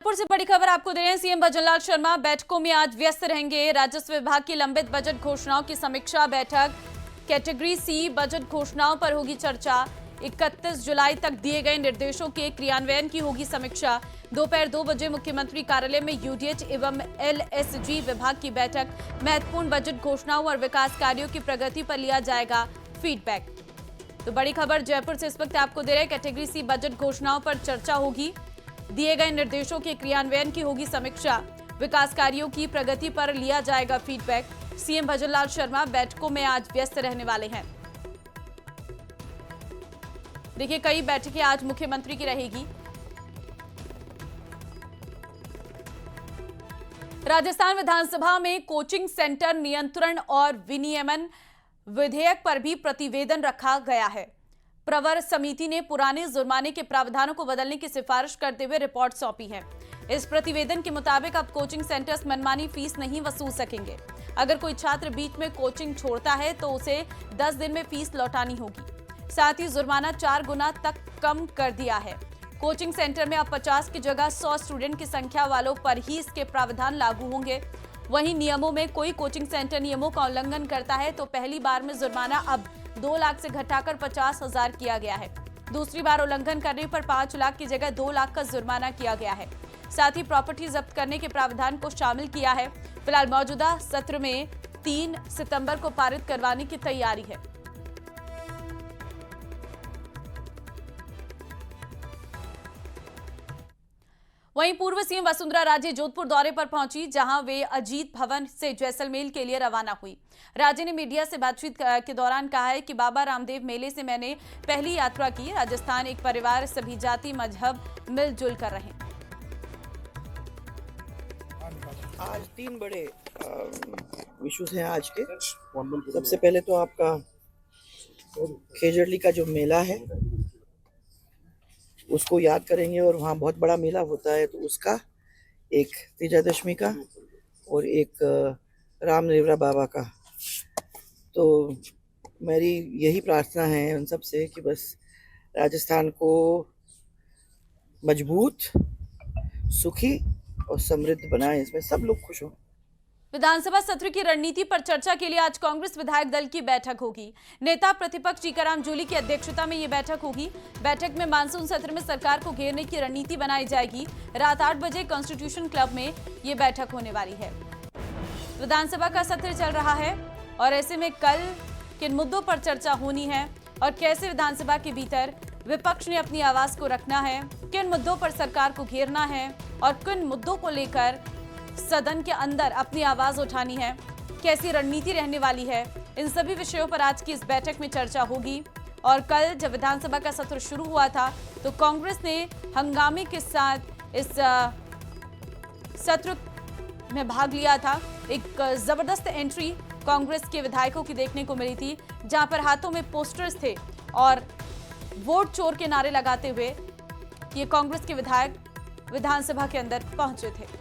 जयपुर से बड़ी खबर आपको दे रहे हैं। सीएम भजनलाल शर्मा बैठकों में आज व्यस्त रहेंगे। राजस्व विभाग की लंबित बजट घोषणाओं की समीक्षा बैठक, कैटेगरी सी बजट घोषणाओं पर होगी चर्चा। 31 जुलाई तक दिए गए निर्देशों के क्रियान्वयन की होगी समीक्षा। दोपहर 2 बजे मुख्यमंत्री कार्यालय में यूडीएच एवं एलएसजी विभाग की बैठक। महत्वपूर्ण बजट घोषणाओं और विकास कार्यों की प्रगति पर लिया जाएगा फीडबैक। तो बड़ी खबर जयपुर से इस वक्त आपको दे रहे हैं। कैटेगरी सी बजट घोषणाओं पर चर्चा होगी, दिए गए निर्देशों के क्रियान्वयन की होगी समीक्षा, विकास कार्यों की प्रगति पर लिया जाएगा फीडबैक। सीएम भजनलाल शर्मा बैठकों में आज व्यस्त रहने वाले हैं। देखिए, कई बैठकें आज मुख्यमंत्री की रहेगी। राजस्थान विधानसभा में कोचिंग सेंटर नियंत्रण और विनियमन विधेयक पर भी प्रतिवेदन रखा गया है। प्रवर समिति ने पुराने जुर्माने के प्रावधानों को बदलने की सिफारिश करते हुए रिपोर्ट सौंपी है। इस प्रतिवेदन के मुताबिक अब कोचिंग सेंटर्स मनमानी फीस नहीं वसूल सकेंगे। अगर कोई छात्र बीच में कोचिंग छोड़ता है तो उसे 10 दिन में फीस लौटानी होगी। साथ ही जुर्माना 4 गुना तक कम कर दिया है। कोचिंग सेंटर में अब 50 की जगह 100 स्टूडेंट की संख्या वालों पर ही इसके प्रावधान लागू होंगे। वहीं नियमों में कोई कोचिंग सेंटर नियमों का उल्लंघन करता है तो पहली बार में जुर्माना अब 2 लाख से घटाकर 50,000 किया गया है। दूसरी बार उल्लंघन करने पर 5 लाख की जगह 2 लाख का जुर्माना किया गया है। साथ ही प्रॉपर्टी जब्त करने के प्रावधान को शामिल किया है। फिलहाल मौजूदा सत्र में 3 सितंबर को पारित करवाने की तैयारी है। वहीं पूर्व सीएम वसुंधरा राजे जोधपुर दौरे पर पहुंची, जहां वे अजीत भवन से जैसलमेर के लिए रवाना हुई। राजे ने मीडिया से बातचीत के दौरान कहा है कि बाबा रामदेव मेले से मैंने पहली यात्रा की। राजस्थान एक परिवार, सभी जाति मजहब मिलजुल कर रहे। आज 3 बड़े इश्यूज हैं आज के। सबसे पहले तो आपका खेजड़ली का जो मेला है उसको याद करेंगे, और वहाँ बहुत बड़ा मेला होता है, तो उसका एक विजयादशमी का और एक रामदेवरा बाबा का। तो मेरी यही प्रार्थना है उन सब से कि बस राजस्थान को मजबूत, सुखी और समृद्ध बनाएं, इसमें सब लोग खुश हों। विधानसभा सत्र की रणनीति पर चर्चा के लिए आज कांग्रेस विधायक दल की बैठक होगी। नेता प्रतिपक्ष टीकाराम जूली की अध्यक्षता में ये बैठक होगी। बैठक में मानसून सत्र में सरकार को घेरने की रणनीति बनाई जाएगी। रात 8 बजे कॉन्स्टिट्यूशन क्लब में ये बैठक होने वाली है। विधानसभा का सत्र चल रहा है और ऐसे में कल किन मुद्दों पर चर्चा होनी है और कैसे विधानसभा के भीतर विपक्ष ने अपनी आवाज को रखना है, किन मुद्दों पर सरकार को घेरना है और किन मुद्दों को लेकर सदन के अंदर अपनी आवाज उठानी है, कैसी रणनीति रहने वाली है, इन सभी विषयों पर आज की इस बैठक में चर्चा होगी। और कल जब विधानसभा का सत्र शुरू हुआ था तो कांग्रेस ने हंगामे के साथ इस सत्र में भाग लिया था। एक जबरदस्त एंट्री कांग्रेस के विधायकों की देखने को मिली थी, जहां पर हाथों में पोस्टर्स थे और वोट चोर के नारे लगाते हुए ये कांग्रेस के विधायक विधानसभा के अंदर पहुंचे थे।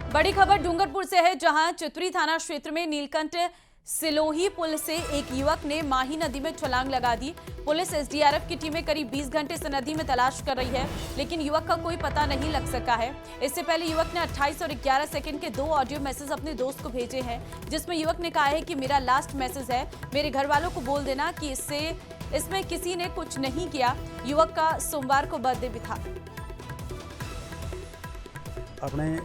बड़ी खबर डूंगरपुर से है, जहां चितुरी थाना क्षेत्र में नीलकंठ सिलोही पुल से एक युवक ने माही नदी में छलांग लगा दी। पुलिस एसडीआरएफ की टीमें करीब 20 घंटे से नदी में तलाश कर रही है, लेकिन युवक का कोई पता नहीं लग सका है। इससे पहले युवक ने 28 और 11 सेकंड के 2 ऑडियो मैसेज अपने दोस्त को भेजे हैं, जिसमें युवक ने कहा है कि मेरा लास्ट मैसेज है, मेरे घर वालों को बोल देना कि इसमें किसी ने कुछ नहीं किया। युवक का सोमवार को बर्थडे भी था। अपने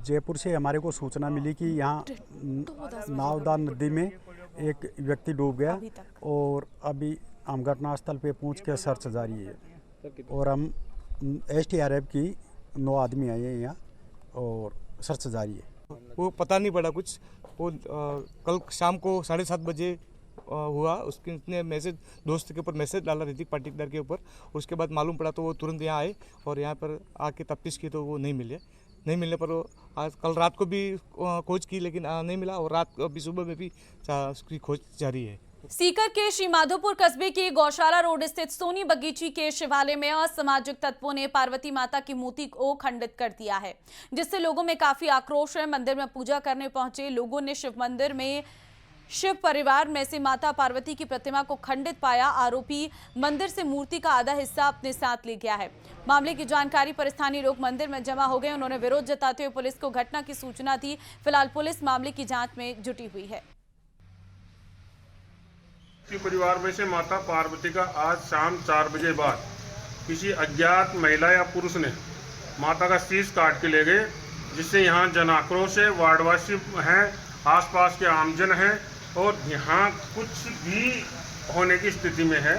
जयपुर से हमारे को सूचना मिली कि यहाँ नावदा नदी में एक व्यक्ति डूब गया और अभी हम घटनास्थल पे पहुँच के सर्च जारी है और हम एसडीआरएफ की 9 आदमी आए हैं यहाँ और सर्च जारी है। वो पता नहीं पड़ा कुछ। वो कल शाम को 7:30 बजे हुआ। उसने मैसेज, दोस्त के ऊपर मैसेज डाला ऋतिक पाटीदार के ऊपर। उसके बाद मालूम पड़ा तो वो तुरंत यहाँ आए और यहाँ पर आके तफ्तीश की तो वो नहीं मिलने पर वो आज कल रात को भी खोज की, लेकिन नहीं मिला और रात अभी सुबह में भी उसकी खोज जारी है। सीकर के श्री माधोपुर कस्बे के गौशाला रोड स्थित सोनी बगीची के शिवालय में असामाजिक तत्वों ने पार्वती माता की मूर्ति को खंडित कर दिया है, जिससे लोगों में काफी आक्रोश है। मंदिर में पूजा करने पहुंचे लोगों ने शिव मंदिर में शिव परिवार में से माता पार्वती की प्रतिमा को खंडित पाया। आरोपी मंदिर से मूर्ति का आधा हिस्सा अपने साथ ले गया है। मामले की जानकारी पर स्थानीय लोग मंदिर में जमा हो गए। उन्होंने विरोध जताते हुए पुलिस को घटना की सूचना दी। फिलहाल पुलिस मामले की जांच में जुटी हुई है। शिव परिवार में से माता पार्वती का आज शाम 4 बजे बाद किसी अज्ञात महिला या पुरुष ने माता का शीश काट के ले गए, जिससे यहाँ जन आक्रोश है। वार्डवासी हैं, आसपास के आमजन हैं और यहाँ कुछ भी होने की स्थिति में है।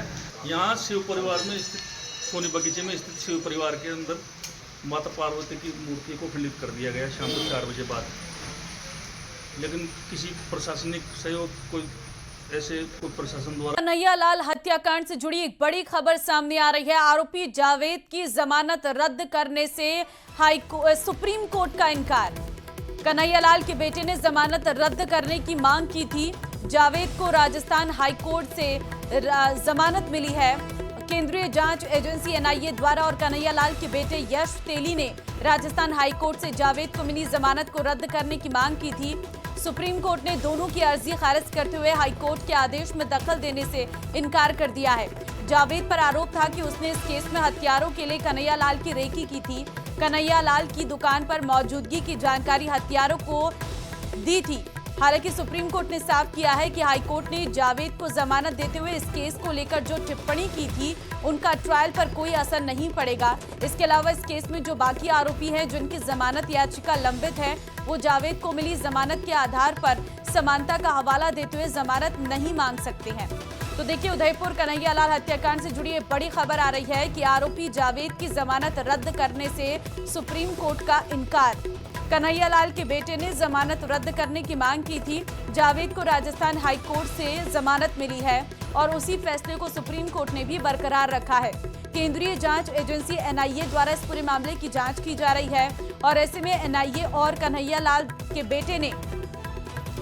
यहाँ शिव परिवार में स्थित सोनी बगीचे में स्थित शिव परिवार के अंदर माता पार्वती की मूर्ति को खंडित कर दिया गया शाम को 4 बजे बाद, लेकिन किसी प्रशासनिक सहयोग कोई प्रशासन द्वारा। कन्हैया लाल हत्याकांड से जुड़ी एक बड़ी खबर सामने आ रही है। आरोपी जावेद की जमानत रद्द करने से सुप्रीम कोर्ट का इनकार। कन्हैया लाल के बेटे ने जमानत रद्द करने की मांग की थी। जावेद को राजस्थान हाईकोर्ट से जमानत मिली है। केंद्रीय जांच एजेंसी एनआईए द्वारा और कन्हैया लाल के बेटे यश तेली ने राजस्थान हाईकोर्ट से जावेद को मिली जमानत को रद्द करने की मांग की थी। सुप्रीम कोर्ट ने दोनों की अर्जी खारिज करते हुए हाईकोर्ट के आदेश में दखल देने से इनकार कर दिया है। जावेद पर आरोप था कि उसने इस केस में हथियारों के लिए कन्हैया लाल की रेकी की थी। कन्हैया लाल की दुकान पर मौजूदगी की जानकारी हथियारों को दी थी। हालांकि सुप्रीम कोर्ट ने साफ किया है कि हाईकोर्ट ने जावेद को जमानत देते हुए इस केस को लेकर जो टिप्पणी की थी उनका ट्रायल पर कोई असर नहीं पड़ेगा। इसके अलावा इस केस में जो बाकी आरोपी हैं जिनकी जमानत याचिका लंबित है, वो जावेद को मिली जमानत के आधार पर समानता का हवाला देते हुए जमानत नहीं मांग सकते हैं। तो देखिए, उदयपुर कन्हैया लाल हत्याकांड से जुड़ी एक बड़ी खबर आ रही है कि आरोपी जावेद की जमानत रद्द करने से सुप्रीम कोर्ट का इनकार। कन्हैया लाल के बेटे ने जमानत रद्द करने की मांग की थी। जावेद को राजस्थान हाईकोर्ट से जमानत मिली है और उसी फैसले को सुप्रीम कोर्ट ने भी बरकरार रखा है। केंद्रीय जांच एजेंसी एनआईए द्वारा इस पूरे मामले की जांच की जा रही है और ऐसे में एनआईए और कन्हैया लाल के बेटे ने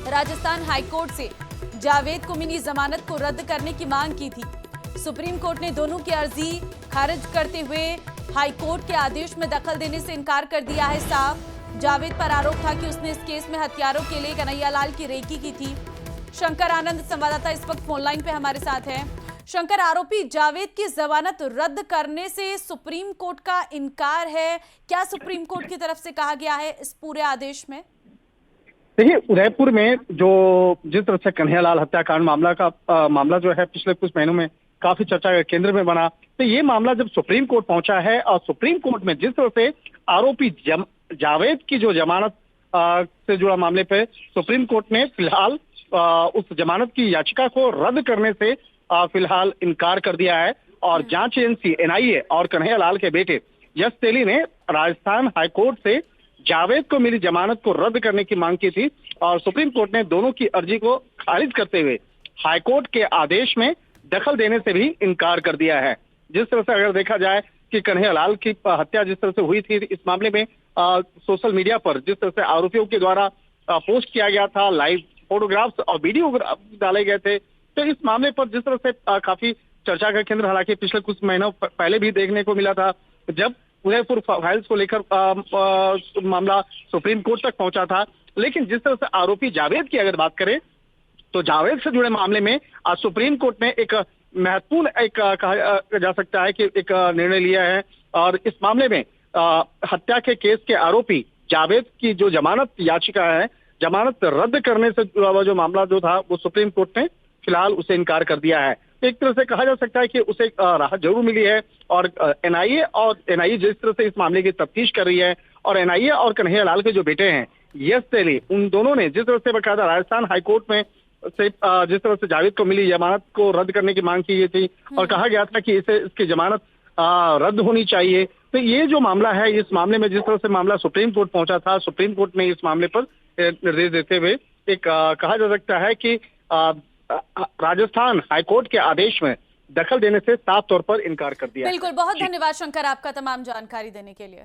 राजस्थान हाईकोर्ट से जावेद को मिली जमानत को रद्द करने की मांग की थी। सुप्रीम कोर्ट ने दोनों की अर्जी खारिज करते हुए हाईकोर्ट के आदेश में दखल देने से इनकार कर दिया है। साफ जावेद पर आरोप था कि उसने इस केस में हथियारों के लिए कन्हैया लाल की रेकी की थी। शंकर आनंद संवाददाता इस वक्त फोनलाइन पे हमारे साथ हैं। शंकर, आरोपी जावेद की जमानत रद्द करने से सुप्रीम कोर्ट का इनकार है, क्या सुप्रीम कोर्ट की तरफ से कहा गया है इस पूरे आदेश में? देखिए, उदयपुर में जो जिस तरह से कन्हैया लाल हत्याकांड मामला जो है पिछले कुछ महीनों में काफी चर्चा के केंद्र में बना, तो ये मामला जब सुप्रीम कोर्ट पहुंचा है और सुप्रीम कोर्ट में जिस तरह से आरोपी जावेद की जो जमानत से जुड़ा मामले पे सुप्रीम कोर्ट ने फिलहाल उस जमानत की याचिका को रद्द करने से फिलहाल इनकार कर दिया है। और जांच एजेंसी एनआईए और कन्हैया लाल के बेटे यश तेली ने राजस्थान हाईकोर्ट से जावेद को मिली जमानत को रद्द करने की मांग की थी और सुप्रीम कोर्ट ने दोनों की अर्जी को खारिज करते हुए हाईकोर्ट के आदेश में दखल देने से भी इनकार कर दिया है। जिस तरह से अगर देखा जाए कि कन्हैया लाल की हत्या जिस तरह से हुई थी, इस मामले में सोशल मीडिया पर जिस तरह से आरोपियों के द्वारा पोस्ट किया गया था, लाइव फोटोग्राफ्स और वीडियो डाले गए थे, तो इस मामले पर जिस तरह से काफी चर्चा का केंद्र हालांकि पिछले कुछ महीनों पहले भी देखने को मिला था, जब उदयपुर फाइल्स को लेकर मामला सुप्रीम कोर्ट तक पहुंचा था। लेकिन जिस तरह से आरोपी जावेद की अगर बात करें तो जावेद से जुड़े मामले में आज सुप्रीम कोर्ट ने एक महत्वपूर्ण कहा जा सकता है कि एक निर्णय लिया है और इस मामले में हत्या के केस के आरोपी जावेद की जो जमानत याचिका है, जमानत रद्द करने से जो मामला जो था वो सुप्रीम कोर्ट ने फिलहाल उसे इनकार कर दिया है। एक तरह से कहा जा सकता है कि उसे राहत जरूर मिली है और एनआईए जिस तरह से इस मामले की तफ्तीश कर रही है और एनआईए और कन्हैया लाल के जो बेटे हैं यश तेली, उन दोनों ने जिस तरह से बकायदा राजस्थान हाईकोर्ट में से जिस तरह से जावेद को मिली जमानत को रद्द करने की मांग की गई थी और कहा गया था कि इसकी जमानत रद्द होनी चाहिए, तो ये जो मामला है, इस मामले में जिस तरह से मामला सुप्रीम कोर्ट पहुंचा था, सुप्रीम कोर्ट ने इस मामले पर निर्देश देते हुए एक कहा जा सकता है कि राजस्थान हाईकोर्ट के आदेश में दखल देने से साफ तौर पर इनकार कर दिया। बिल्कुल, बहुत धन्यवाद शंकर आपका तमाम जानकारी देने के लिए।